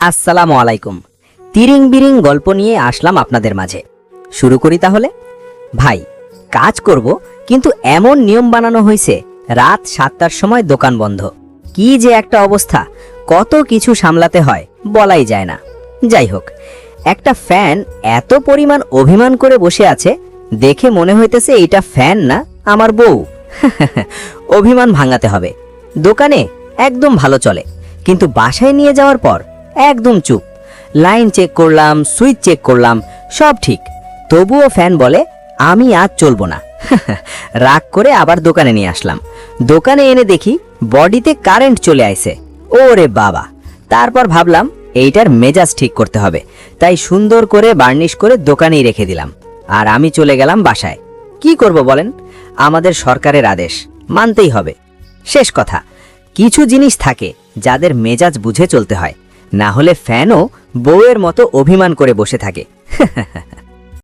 আসসালামু আলাইকুম। তিরিং বিরিং গল্প নিয়ে আসলাম আপনাদের মাঝে। শুরু করি তাহলে। ভাই, কাজ করব, কিন্তু এমন নিয়ম বানানো হয়েছে রাত 7টার সময় দোকান বন্ধ। কি যে একটা অবস্থা, কত কিছু সামলাতে হয় বলাই যায় না। যাই হোক, একটা ফ্যান এত পরিমাণ অভিমান করে বসে আছে, দেখে মনে হইতেছে এইটা ফ্যান না, আমার বউ। অভিমান ভাঙাতে হবে। দোকানে একদম ভালো চলে, কিন্তু বাসায় নিয়ে যাওয়ার পর একদম চুপ। লাইন চেক করলাম, সুইচ চেক করলাম, সব ঠিক, তবুও ফ্যান বলে আমি আজ চলবো না। রাগ করে আবার দোকানে নিয়ে আসলাম। দোকানে এনে দেখি বডিতে কারেন্ট চলে আইছে। ওরে বাবা! তারপর ভাবলাম এইটার মেজাজ ঠিক করতে হবে, তাই সুন্দর করে বার্নিশ করে দোকানেই রেখে দিলাম। আর আমি চলে গেলাম বাসায়। কি করব বলেন? আমাদের সরকারের আদেশ মানতেই হবে। শেষ কথা, কিছু জিনিস থাকে যাদের মেজাজ বুঝে চলতে হয়, না হলে ফ্যানও বউয়ের মতো অভিমান করে বসে থাকে।